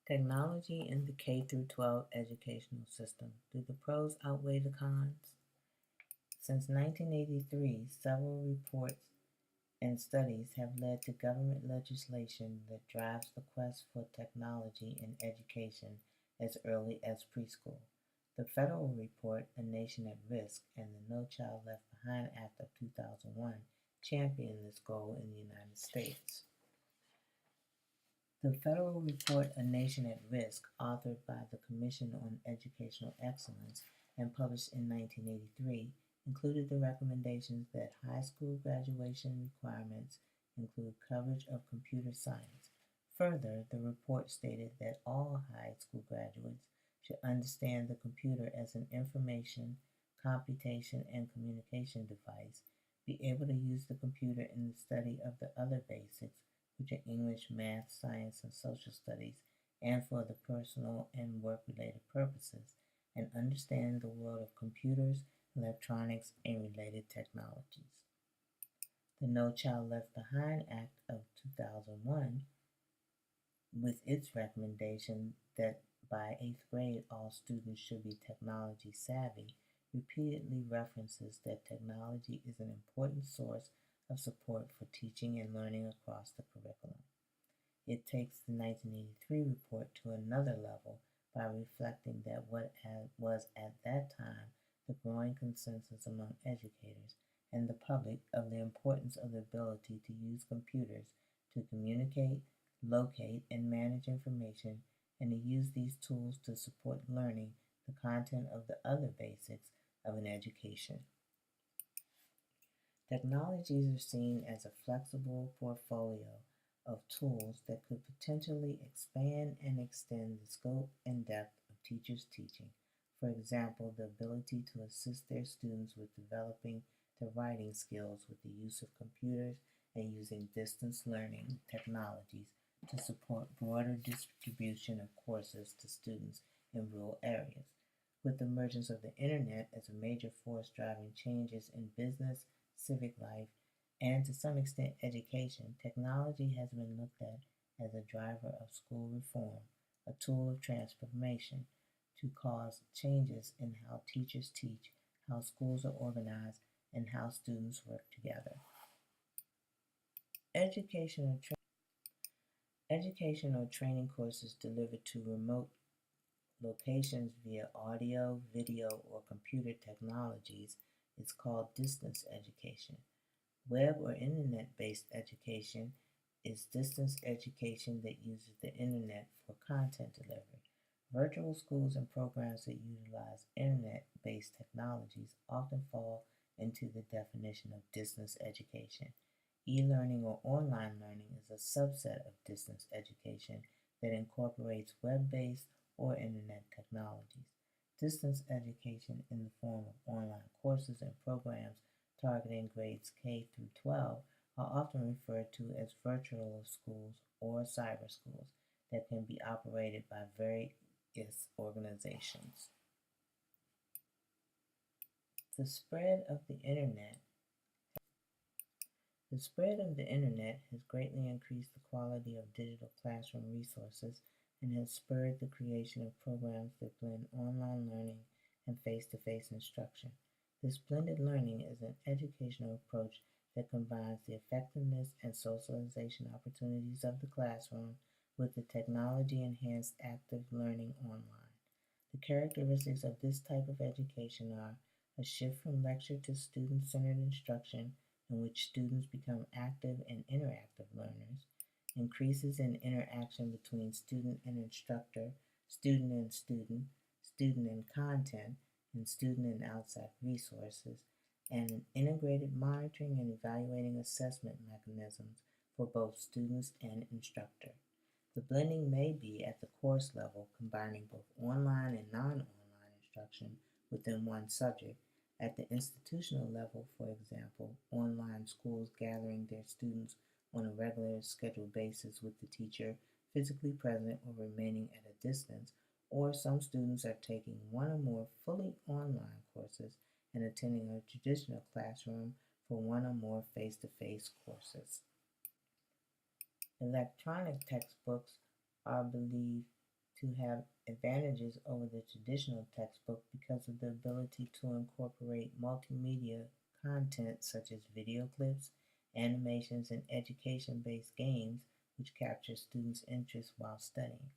Technology in the K through 12 educational system. Do the pros outweigh the cons? Since 1983, several reports and studies have led to government legislation that drives the quest for technology in education as early as preschool. The federal report, A Nation at Risk, and the No Child Left Behind Act of 2001 championed this goal in the United States. The federal report, A Nation at Risk, authored by the Commission on Educational Excellence and published in 1983, included the recommendations that high school graduation requirements include coverage of computer science. Further, the report stated that all high school graduates should understand the computer as an information, computation, and communication device, be able to use the computer in the study of the other basics, which are English, math, science, and social studies, and for the personal and work-related purposes, and understand the world of computers, electronics, and related technologies. The No Child Left Behind Act of 2001, with its recommendation that by 8th grade all students should be technology savvy, repeatedly references that technology is an important source of support for teaching and learning across the curriculum. It takes the 1983 report to another level by reflecting that what was at that time the growing consensus among educators and the public of the importance of the ability to use computers to communicate, locate, and manage information, and to use these tools to support learning the content of the other basics of an education. Technologies are seen as a flexible portfolio of tools that could potentially expand and extend the scope and depth of teachers' teaching. For example, the ability to assist their students with developing their writing skills with the use of computers and using distance learning technologies to support broader distribution of courses to students in rural areas. With the emergence of the internet as a major force driving changes in business, civic life, and to some extent education, technology has been looked at as a driver of school reform, a tool of transformation to cause changes in how teachers teach, how schools are organized, and how students work together. Educational training courses delivered to remote locations via audio, video, or computer technologies is called distance education. Web or internet-based education is distance education that uses the internet for content delivery. Virtual schools and programs that utilize internet-based technologies often fall into the definition of distance education. E-learning or online learning is a subset of distance education that incorporates web-based or internet technologies. Distance education in the form of online courses and programs targeting grades K through 12 are often referred to as virtual schools or cyber schools that can be operated by various organizations. The spread of the internet The spread of the internet has greatly increased the quality of digital classroom resources and has spurred the creation of programs that blend online learning and face-to-face instruction. This blended learning is an educational approach that combines the effectiveness and socialization opportunities of the classroom with the technology-enhanced active learning online. The characteristics of this type of education are a shift from lecture to student-centered instruction in which students become active and interactive learners, increases in interaction between student and instructor, student and student, student and content, and student and outside resources, and an integrated monitoring and evaluating assessment mechanisms for both students and instructor. The blending may be at the course level, combining both online and non-online instruction within one subject. At the institutional level, for example, online schools gathering their students on a regular scheduled basis with the teacher physically present or remaining at a distance, or some students are taking one or more fully online courses and attending a traditional classroom for one or more face-to-face courses. Electronic textbooks are believed to have advantages over the traditional textbook because of the ability to incorporate multimedia content such as video clips, animations, and education based games which capture students' interest while studying.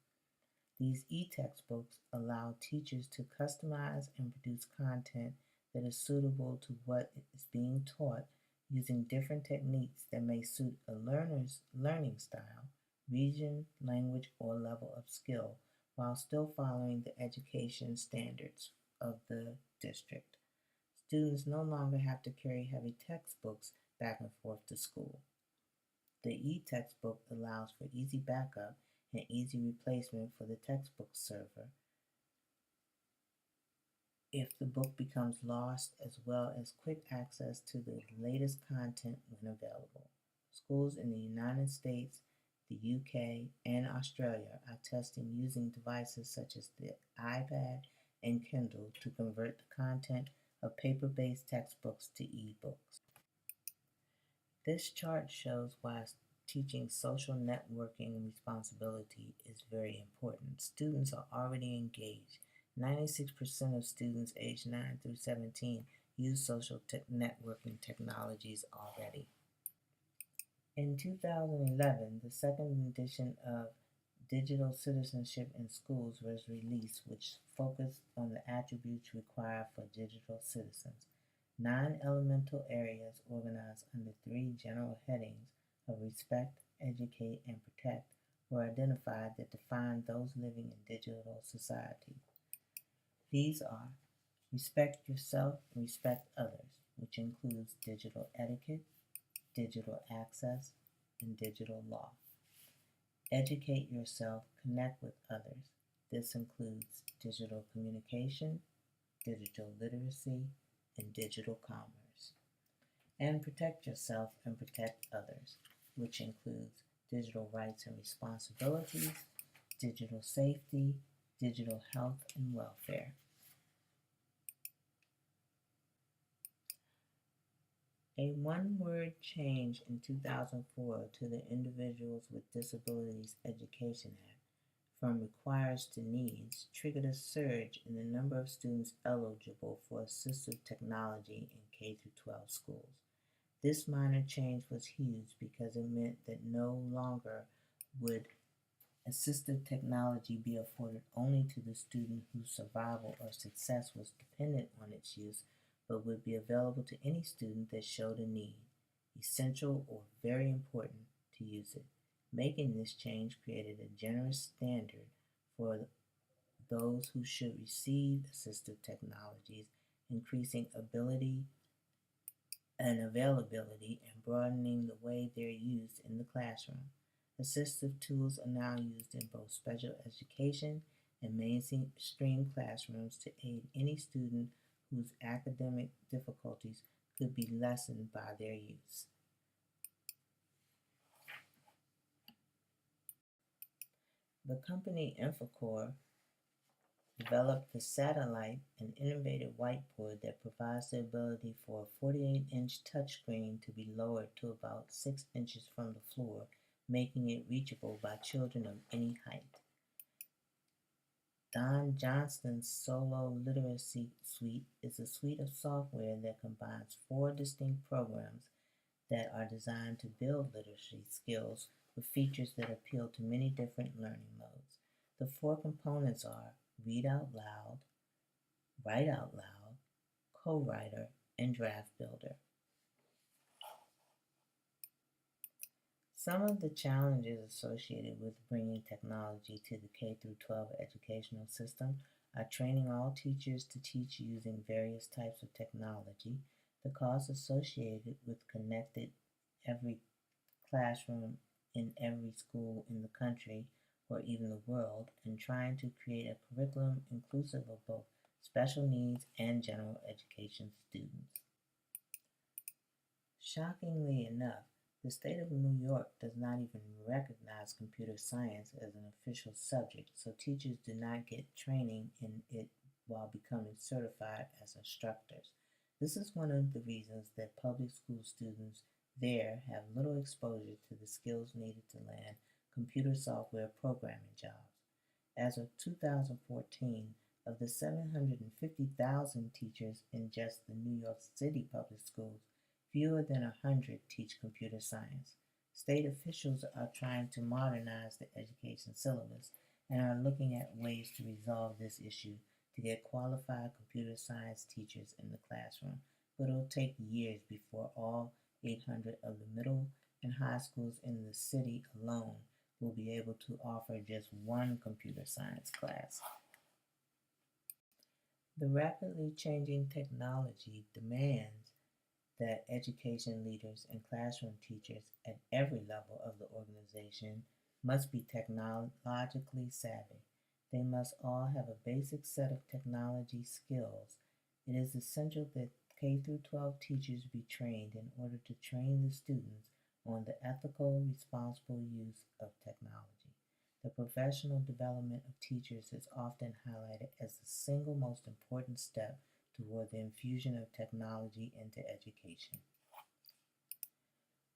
These e-textbooks allow teachers to customize and produce content that is suitable to what is being taught using different techniques that may suit a learner's learning style, region, language, or level of skill while still following the education standards of the district. Students no longer have to carry heavy textbooks back and forth to school. The e-textbook allows for easy backup and easy replacement for the textbook server if the book becomes lost, as well as quick access to the latest content when available. Schools in the United States, the UK, and Australia are testing using devices such as the iPad and Kindle to convert the content of paper-based textbooks to e-books. This chart shows why teaching social networking responsibility is very important. Students are already engaged. 96% of students aged 9 through 17 use social networking technologies already. In 2011, the second edition of Digital Citizenship in Schools was released, which focused on the attributes required for digital citizens. 9 elemental areas organized under 3 general headings of respect, educate, and protect were identified that define those living in digital society. These are respect yourself and respect others, which includes digital etiquette, digital access, and digital law. Educate yourself, connect with others. This includes digital communication, digital literacy, and digital commerce. And protect yourself and protect others, which includes digital rights and responsibilities, digital safety, digital health and welfare. A one-word change in 2004 to the Individuals with Disabilities Education Act from requires to needs triggered a surge in the number of students eligible for assistive technology in K-12 schools. This minor change was huge because it meant that no longer would assistive technology be afforded only to the student whose survival or success was dependent on its use, but would be available to any student that showed a need, essential or very important, to use it. Making this change created a generous standard for those who should receive assistive technologies, increasing ability and availability and broadening the way they're used in the classroom. Assistive tools are now used in both special education and mainstream classrooms to aid any student whose academic difficulties could be lessened by their use. The company Infocor developed the Satellite, an innovative whiteboard that provides the ability for a 48-inch touchscreen to be lowered to about 6 inches from the floor, making it reachable by children of any height. Don Johnston's Solo Literacy Suite is a suite of software that combines 4 distinct programs that are designed to build literacy skills with features that appeal to many different learning modes. The 4 components are Read Out Loud, Write Out Loud, Co-Writer, and Draft Builder. Some of the challenges associated with bringing technology to the K-12 educational system are training all teachers to teach using various types of technology, the costs associated with connected every classroom in every school in the country or even the world, and trying to create a curriculum inclusive of both special needs and general education students. Shockingly enough, the state of New York does not even recognize computer science as an official subject, so teachers do not get training in it while becoming certified as instructors. This is one of the reasons that public school students there have little exposure to the skills needed to land computer software programming jobs. As of 2014, of the 750,000 teachers in just the New York City public schools, fewer than 100 teach computer science. State officials are trying to modernize the education syllabus and are looking at ways to resolve this issue to get qualified computer science teachers in the classroom, but it'll take years before all 800 of the middle and high schools in the city alone will be able to offer just one computer science class. The rapidly changing technology demands that education leaders and classroom teachers at every level of the organization must be technologically savvy. They must all have a basic set of technology skills. It is essential that K through 12 teachers be trained in order to train the students on the ethical, responsible use of technology. The professional development of teachers is often highlighted as the single most important step toward the infusion of technology into education.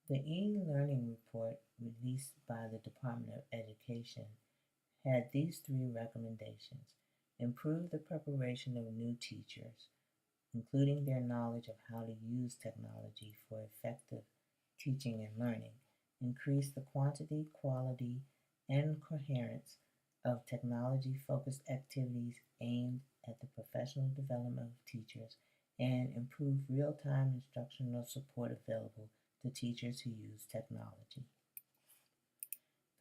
The e-learning report released by the Department of Education had these three recommendations: improve the preparation of new teachers, including their knowledge of how to use technology for effective teaching and learning; increase the quantity, quality, and coherence of technology-focused activities aimed at the professional development of teachers; and improve real-time instructional support available to teachers who use technology.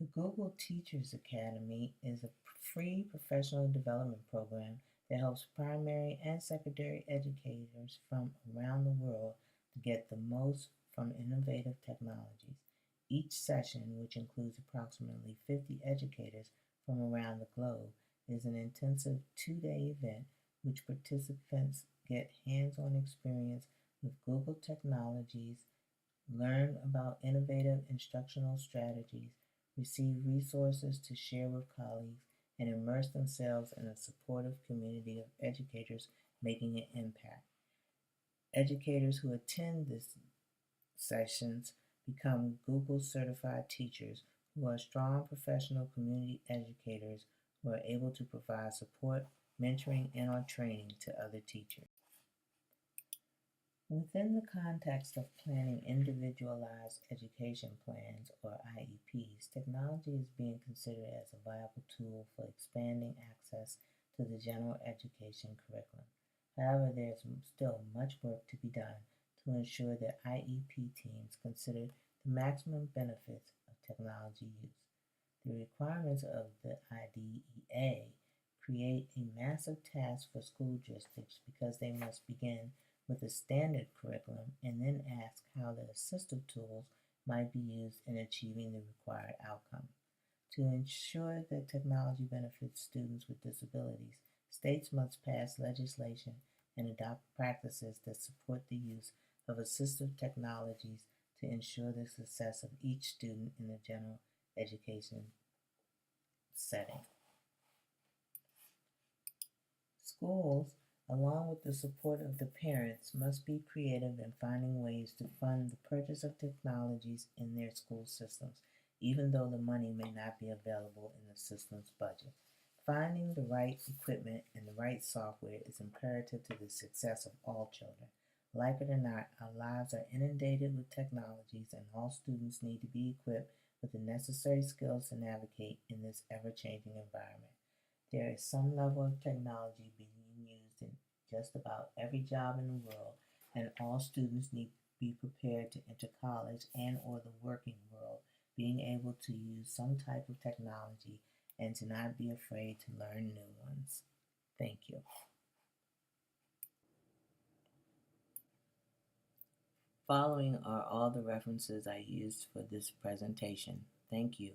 The Google Teachers Academy is a free professional development program that helps primary and secondary educators from around the world to get the most from innovative technologies. Each session, which includes approximately 50 educators from around the globe, is an intensive 2-day event which participants get hands-on experience with Google technologies, learn about innovative instructional strategies, receive resources to share with colleagues, and immerse themselves in a supportive community of educators making an impact. Educators who attend these sessions become Google certified teachers who are strong professional community educators who are able to provide support, mentoring, and/or training to other teachers. Within the context of planning individualized education plans, or IEPs, technology is being considered as a viable tool for expanding access to the general education curriculum. However, there is still much work to be done to ensure that IEP teams consider the maximum benefits of technology use. The requirements of the IDEA create a massive task for school districts because they must begin with a standard curriculum and then ask how the assistive tools might be used in achieving the required outcome. To ensure that technology benefits students with disabilities, states must pass legislation and adopt practices that support the use of assistive technologies to ensure the success of each student in the general education setting. Schools, along with the support of the parents, must be creative in finding ways to fund the purchase of technologies in their school systems, even though the money may not be available in the system's budget. Finding the right equipment and the right software is imperative to the success of all children. Like it or not, our lives are inundated with technologies, and all students need to be equipped with the necessary skills to navigate in this ever-changing environment. There is some level of technology being used in just about every job in the world, and all students need to be prepared to enter college and/or the working world, being able to use some type of technology and to not be afraid to learn new ones. Thank you. Following are all the references I used for this presentation. Thank you.